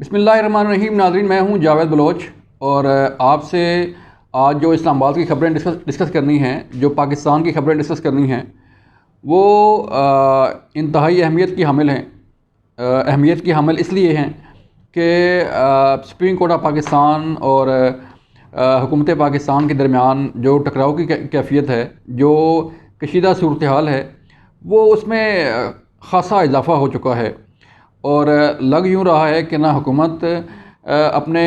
बिस्मिल्लाहिर्रहमानिर्रहीम। नाज़रीन, मैं हूं जावेद बलोच और आपसे आज जो इस्लामाबाद की खबरें डिस्कस करनी हैं, जो पाकिस्तान की खबरें डिस्कस करनी हैं, वो इंतहाई अहमियत की हामिल हैं। अहमियत की हामिल इसलिए हैं कि सुप्रीम कोर्ट ऑफ पाकिस्तान और हुकूमत पाकिस्तान के दरमियान जो टकराव की कैफियत है, जो कशीदा सूरत हाल है, वो उसमें ख़ासा इजाफ़ा हो चुका है। और लग यूँ रहा है कि ना हुकूमत अपने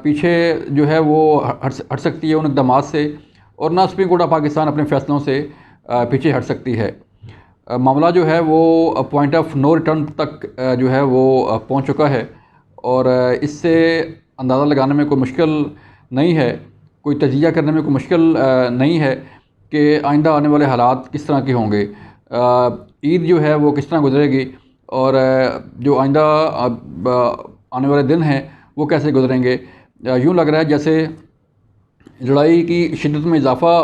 पीछे जो है वो हट सकती है उन इक़दामात से, और ना सुप्रीम कोर्ट ऑफ पाकिस्तान अपने फ़ैसलों से पीछे हट सकती है। मामला जो है वो पॉइंट ऑफ नो रिटर्न तक जो है वो पहुंच चुका है, और इससे अंदाज़ा लगाने में कोई मुश्किल नहीं है, कोई तजिया करने में कोई मुश्किल नहीं है कि आइंदा आने वाले हालात किस तरह के होंगे। ईद जो है वो किस तरह गुजरेगी, और जो आइंदा आने वाले दिन हैं वो कैसे गुजरेंगे। यूँ लग रहा है जैसे लड़ाई की शिद्दत में इजाफ़ा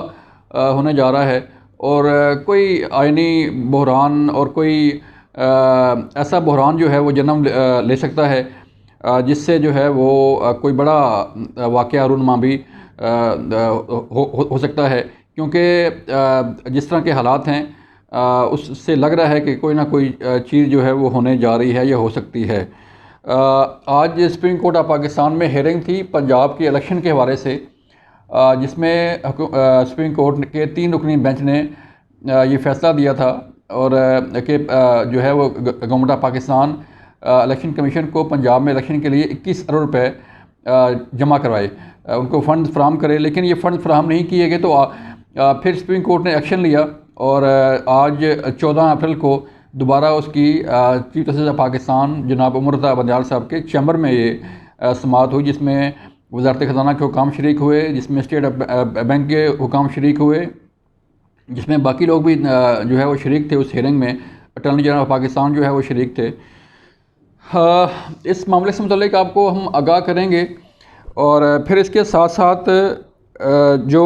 होने जा रहा है, और कोई आइनी बहरान और कोई ऐसा बहरान जो है वो जन्म ले सकता है, जिससे जो है वो कोई बड़ा वाक़या रूनमा भी हो सकता है। क्योंकि जिस तरह के हालात हैं, उससे लग रहा है कि कोई ना कोई चीज़ जो है वो होने जा रही है या हो सकती है। आज सुप्रीम कोर्ट ऑफ पाकिस्तान में हेयरिंग थी पंजाब के इलेक्शन के हवाले से, जिसमें सुप्रीम कोर्ट के 3 रुकनी बेंच ने ये फ़ैसला दिया था, और कि जो है वो government of Pakistan election commission को पंजाब में इलेक्शन के लिए 21 अरब रुपये जमा करवाए, उनको फ़ंड फ्राहम करे। लेकिन ये फ़ंड फ्राहम नहीं किए गए, तो फिर सुप्रीम कोर्ट ने एक्शन लिया, और आज 14 अप्रैल को दोबारा उसकी चीफ जस्टिस ऑफ पाकिस्तान जनाब उमर बंदयाल साहब के चैम्बर में ये समाअत हुई, जिसमें वज़ारत ख़ज़ाना के हुकाम शरीक हुए, जिसमें स्टेट बैंक के हुकाम शरीक हुए, जिसमें बाकी लोग भी जो है वो शरीक थे उस हेयरिंग में। अटॉर्नी जनरल ऑफ पाकिस्तान जो है वो शरीक थे। इस मामले से मुतल्लिक आपको हम आगाह करेंगे, और फिर इसके साथ साथ जो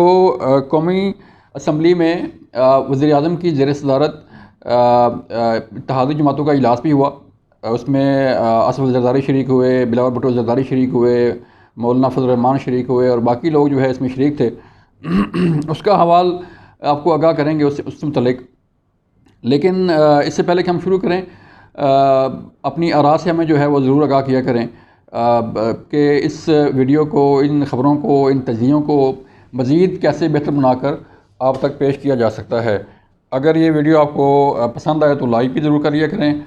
कौमी असम्बली में वज़ीर आज़म की ज़ेर सदारत इत्तेहादी जमातों का इजलास भी हुआ। उसमें असद ज़रदारी शरीक हुए, बिलावल भुट्टो ज़रदारी शरीक हुए, मौलाना फजल रहमान शरीक हुए, और बाकी लोग जो है इसमें शरीक थे। उसका हवाल आपको आगाह करेंगे उससे मुतल्लिक। लेकिन इससे पहले कि हम शुरू करें, अपनी आरा से हमें जो है वो ज़रूर आगाह किया करें कि इस वीडियो को, इन ख़बरों को, इन तज्ज़ियों को मज़ीद कैसे बेहतर बनाकर आप तक पेश किया जा सकता है। अगर ये वीडियो आपको पसंद आए तो लाइक भी ज़रूर करिए करें,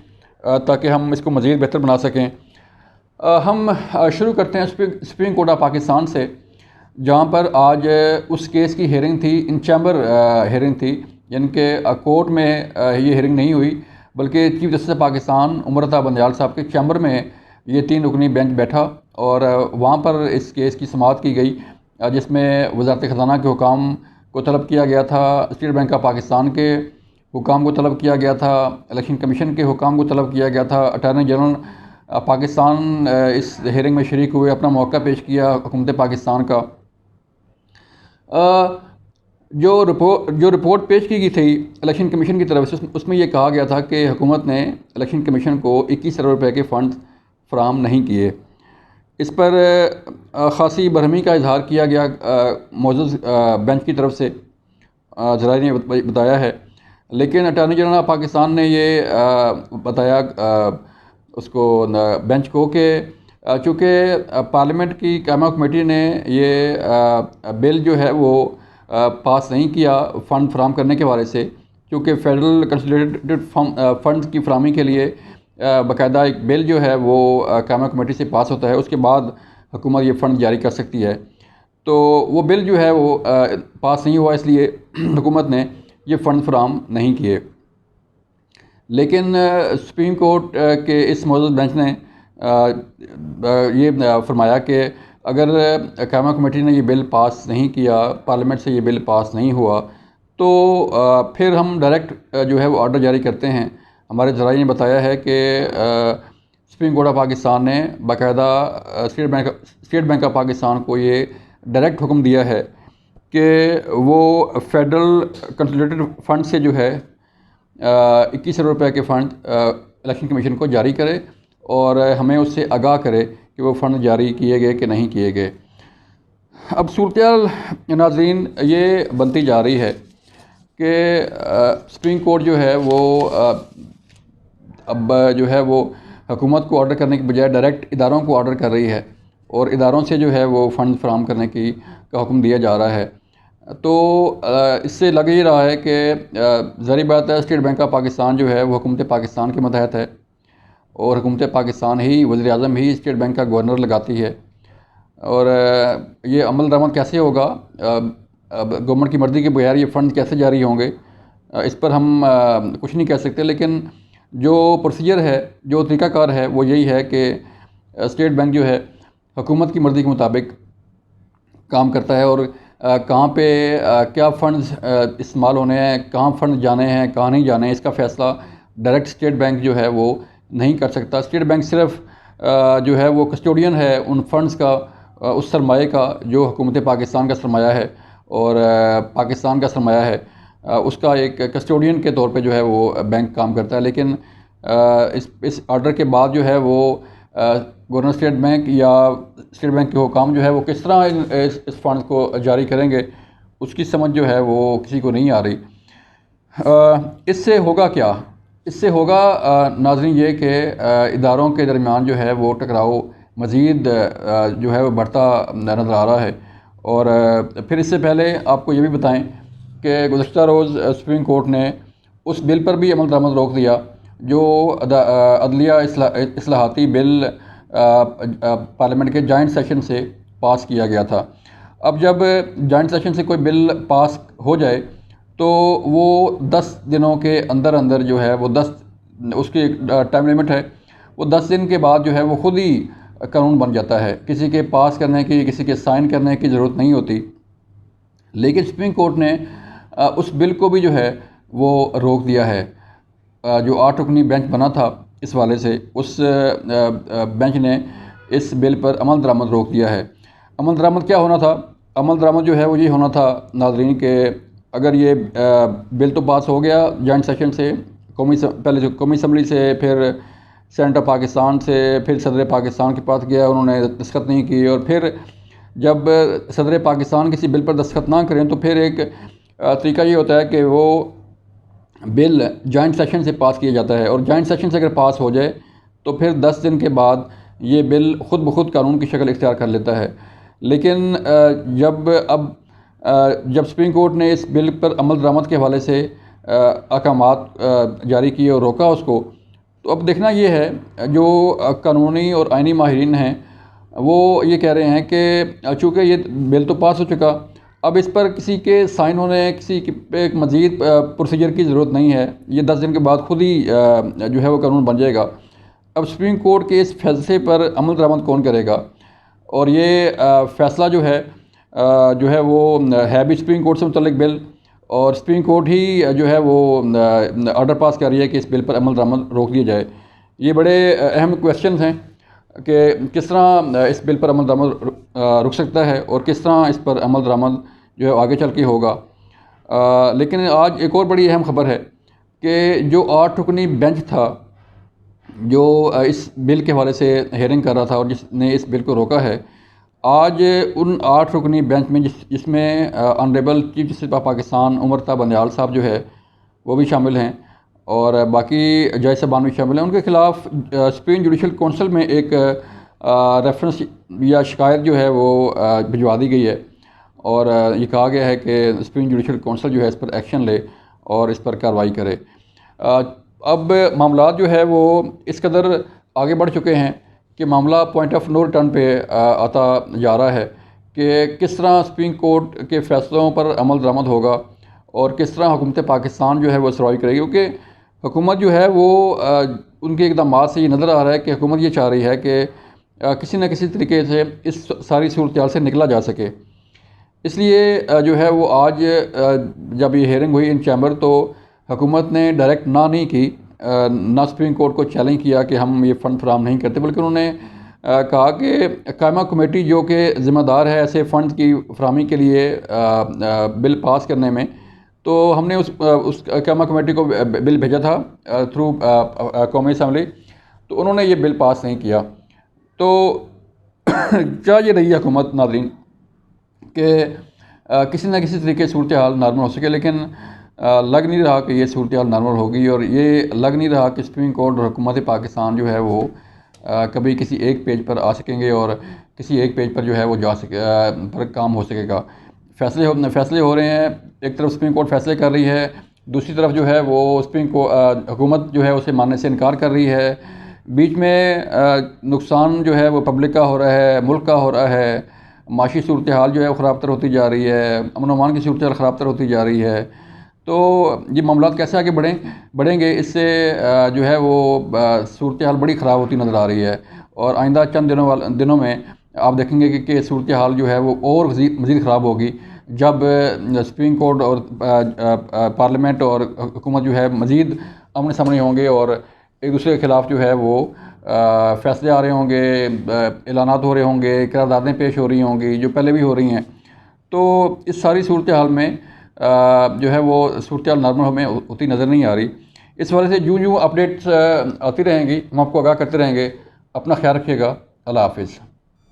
ताकि हम इसको मज़ीद बेहतर बना सकें। हम शुरू करते हैं सुप्रीम कोर्ट ऑफ पाकिस्तान से, जहाँ पर आज उस केस की हेयरिंग थी, इन चैम्बर हेयरिंग थी, यानी कि कोर्ट में ये हेयरिंग नहीं हुई, बल्कि चीफ जस्टिस पाकिस्तान उमर बंदयाल साहब के चैम्बर में ये 3 रुकनी बेंच बैठा, और वहाँ पर इस केस की समाअत की गई, जिसमें वज़ारत ख़ज़ाना के हुकाम को तलब किया गया था, स्टेट बैंक ऑफ पाकिस्तान के हुकाम को तलब किया गया था, इलेक्शन कमीशन के हुकाम को तलब किया गया था। अटॉर्नी जनरल पाकिस्तान इस हेयरिंग में शरीक हुए, अपना मौक़ा पेश किया हुकूमत पाकिस्तान का। जो रिपोर्ट पेश की गई थी इलेक्शन कमीशन की तरफ से, उसमें यह कहा गया था कि हुकूमत ने इलेक्शन कमीशन को 21 अरब रुपये के फ़ंड फ्राहम नहीं किए। इस पर ख़ासी बरहमी का इजहार किया गया मौजूद बेंच की तरफ से, ज़राए ने बताया है। लेकिन अटॉर्नी जनरल ऑफ पाकिस्तान ने ये बताया उसको बेंच को कि चूँकि पार्लियामेंट की कायमा कमेटी ने ये बिल जो है वो पास नहीं किया फ़ंड फ्राहम करने के हवाले से, क्योंकि फेडरल कंसोलिडेटेड फ़ंड की फराहमी के लिए बाकायदा एक बिल जो है वो कायमा कमेटी से पास होता है, उसके बाद हुकूमत ये फ़ंड जारी कर सकती है। तो वो बिल जो है वो पास नहीं हुआ, इसलिए हुकूमत ने ये फ़ंड फ्राहम नहीं किए। लेकिन सुप्रीम कोर्ट के इस मौजूद बेंच ने ये फरमाया कि अगर कायमा कमेटी ने ये बिल पास नहीं किया, पार्लियामेंट से ये बिल पास नहीं हुआ, तो फिर हम डायरेक्ट जो है वो ऑर्डर जारी करते हैं। हमारे ज़राए ने बताया है कि सुप्रीम कोर्ट ऑफ पाकिस्तान ने बाकायदा स्टेट बैंक ऑफ पाकिस्तान को ये डायरेक्ट हुक्म दिया है कि वो फेडरल कंसोलिडेटेड फ़ंड से जो है 21 अरब रुपये के फ़ंड इलेक्शन कमीशन को जारी करे, और हमें उससे आगाह करे कि वो फ़ंड जारी किए गए कि नहीं किए गए। अब सूरत नाज़रीन ये बनती जा रही है कि सुप्रीम कोर्ट जो है वो अब जो है वो हुकूमत को ऑर्डर करने के बजाय डायरेक्ट इदारों को ऑर्डर कर रही है और इदारों से जो है वो फ़ंड फराहम करने का हुक्म दिया जा रहा है। तो इससे लग ही रहा है कि ज़ाहिर बात है स्टेट बैंक ऑफ पाकिस्तान जो है वो हुकूमत पाकिस्तान के मतहत है और हुकूमत पाकिस्तान ही वज़ीर-ए-आज़म ही स्टेट बैंक का गवर्नर लगाती है। और ये अमल दरामद कैसे होगा, अब गवर्नमेंट की मर्ज़ी के बगैर ये फ़ंड कैसे जारी होंगे, इस पर हम कुछ नहीं कह सकते। लेकिन जो प्रोसीजर है, जो तरीक़ाकार है वो यही है कि स्टेट बैंक जो है हुकूमत की मर्ज़ी के मुताबिक काम करता है और कहाँ पे क्या फ़ंड्स इस्तेमाल होने हैं, कहाँ फ़ंड जाने हैं, कहाँ नहीं जाने हैं, इसका फ़ैसला डायरेक्ट स्टेट बैंक जो है वो नहीं कर सकता। स्टेट बैंक सिर्फ जो है वो कस्टोडियन है उन फ़ंड्स का, उस सरमाए का जो हुकूमत पाकिस्तान का सरमाया है और पाकिस्तान का सरमाया है, उसका एक कस्टोडियन के तौर पे जो है वो बैंक काम करता है। लेकिन इस ऑर्डर के बाद जो है वो गवर्नर स्टेट बैंक या स्टेट बैंक के हुकाम जो है वो किस तरह इस फ़ंड को जारी करेंगे, उसकी समझ जो है वो किसी को नहीं आ रही। इससे होगा क्या? इससे होगा नाज़रीन ये कि इदारों के दरमियान जो है वो टकराव मज़ीद जो है वो बढ़ता नज़र आ रहा है। और फिर इससे पहले आपको ये भी बताएं कि गुज़श्ता रोज़ सुप्रीम कोर्ट ने उस बिल पर भी अमल दरामद रोक दिया जो अदलिया इस्लाहाती बिल पार्लियामेंट के जॉइंट सेशन से पास किया गया था। अब जब जॉइंट सेशन से कोई बिल पास हो जाए तो वो 10 दिनों के अंदर अंदर जो है वो 10 उसकी टाइम लिमिट है, वो 10 दिन के बाद जो है वो ख़ुद ही कानून बन जाता है, किसी के पास करने की, किसी के साइन करने की ज़रूरत नहीं होती। लेकिन सुप्रीम कोर्ट ने उस बिल को भी जो है वो रोक दिया है। जो 8 रुकनी बेंच बना था इस वाले से, उस बेंच ने इस बिल पर अमल दरामद रोक दिया है। अमल दरामद क्या होना था? अमल दरामद जो है वो ये होना था नाज़रीन के अगर ये बिल तो पास हो गया जॉइंट सेशन से, पहले कौमी असम्बली से, फिर सेनेट ऑफ पाकिस्तान से, फिर सदर पाकिस्तान के पास गया, उन्होंने दस्तखत नहीं की, और फिर जब सदर पाकिस्तान किसी बिल पर दस्तखत ना करें तो फिर एक तरीका ये होता है कि वो बिल जॉइंट सेशन से पास किया जाता है और जॉइंट सेशन से अगर पास हो जाए तो फिर 10 दिन के बाद ये बिल ख़ुद ब खुद कानून की शक्ल इख्तियार कर लेता है। लेकिन जब सुप्रीम कोर्ट ने इस बिल पर अमल दरामद के हवाले से अहकामात जारी किए और रोका उसको, तो अब देखना ये है जो कानूनी और आइनी माहिरीन हैं वो ये कह रहे हैं कि चूँकि ये बिल तो पास हो चुका, अब इस पर किसी के साइन होने, किसी के एक मज़ीद प्रोसीजर की ज़रूरत नहीं है, ये 10 दिन के बाद खुद ही जो है वो कानून बन जाएगा। अब सुप्रीम कोर्ट के इस फैसले पर अमल दरामद कौन करेगा? और ये फ़ैसला जो है वो है भी सुप्रीम कोर्ट से मुतल्लिक बिल, और सुप्रीम कोर्ट ही जो है वो ऑर्डर पास कर रही है कि इस बिल पर अमल दरामद रोक दिया जाए। ये बड़े अहम क्वेश्चन हैं कि किस तरह इस बिल पर अमल दरामद रुक सकता है और किस तरह इस पर अमल दरामद जो है आगे चल के होगा। लेकिन आज एक और बड़ी अहम ख़बर है कि जो 8 रुकनी बेंच था जो इस बिल के हवाले से हेयरिंग कर रहा था और जिसने इस बिल को रोका है, आज उन 8 रुकनी बेंच में जिसमें honourable chief justice of Pakistan Umar Ata Bandial साहब जो है वो भी शामिल हैं और बाकी जज साहबान भी शामिल हैं, उनके ख़िलाफ़ सुप्रीम जुडिशल कौंसिल में एक रेफरेंस या शिकायत जो है वो भिजवा दी गई है और ये कहा गया है कि सुप्रीम जुडिशल कौंसिल जो है इस पर एक्शन ले और इस पर कार्रवाई करे। अब मामला जो है वो इस कदर आगे बढ़ चुके हैं कि मामला पॉइंट ऑफ नो रिटर्न पे आता जा रहा है कि किस तरह सुप्रीम कोर्ट के फ़ैसलों पर अमल दरामद होगा और किस तरह हुकूमत पाकिस्तान जो है वो सर्वाइव करेगी। क्योंकि हुकूमत जो है वो उनके इक़दामात से ये नज़र आ रहा है कि हुकूमत ये चाह रही है कि किसी न किसी तरीके से इस सारी सूरत से निकला जा सके। इसलिए जो है वो आज जब ये हेयरिंग हुई इन चैम्बर तो हुकूमत ने डायरेक्ट ना नहीं की, ना सुप्रीम कोर्ट को चैलेंज किया कि हम ये फ़ंड फराहम नहीं करते, बल्कि उन्होंने कहा कि कायमा कमेटी जो कि ज़िम्मेदार है ऐसे फ़ंड की फराहमी के लिए बिल पास करने में, तो हमने उस कायमा कमेटी को बिल भेजा था थ्रू कौमी असम्बली। तो उन्होंने ये बिल पास नहीं किया। तो चाह ये रही है हुकूमत नाज़रीन कि किसी न किसी तरीके सूरत हाल नॉर्मल हो सके, लेकिन लग नहीं रहा कि ये सूरत हाल नॉर्मल होगी, और ये लग नहीं रहा कि सुप्रीम कोर्ट और हुकूमत पाकिस्तान जो है वो कभी किसी एक पेज पर आ सकेंगे और किसी एक पेज पर जो है वो जा सके पर काम हो सकेगा। फैसले हो रहे हैं, एक तरफ सुप्रीम कोर्ट फैसले कर रही है, दूसरी तरफ जो है वो हुकूमत जो है उसे मानने से इनकार कर रही है। बीच में नुकसान जो है वो पब्लिक का हो रहा है, मुल्क का हो रहा है, माशी सूरत हाल जो है वो ख़राब तर होती जा रही है, अमन अमान की सूरत हाल ख़राब तर होती जा रही है। तो ये मामलात कैसे आगे बढ़ेंगे, इससे जो है वो सूरत हाल बड़ी ख़राब होती नज़र आ रही है। और आइंदा चंद दिनों में आप देखेंगे कि सूरत हाल जो है वो और मज़ीद ख़राब होगी, जब सुप्रीम कोर्ट और पार्लियामेंट और हुकूमत जो है मज़ीद आमने सामने होंगे और एक दूसरे के ख़िलाफ़ जो है वो फ़ैसले आ रहे होंगे, ऐलानात हो रहे होंगे, करारदादें पेश हो रही होंगी जो पहले भी हो रही हैं। तो इस सारी सूरत हाल में जो है वो सूरत हाल नॉर्मल हमें होती नज़र नहीं आ रही। इस वजह से यूँ अपडेट्स आती रहेंगी, हम आपको आगाह करते रहेंगे। अपना ख्याल रखिएगा। अल्लाह हाफ़िज़।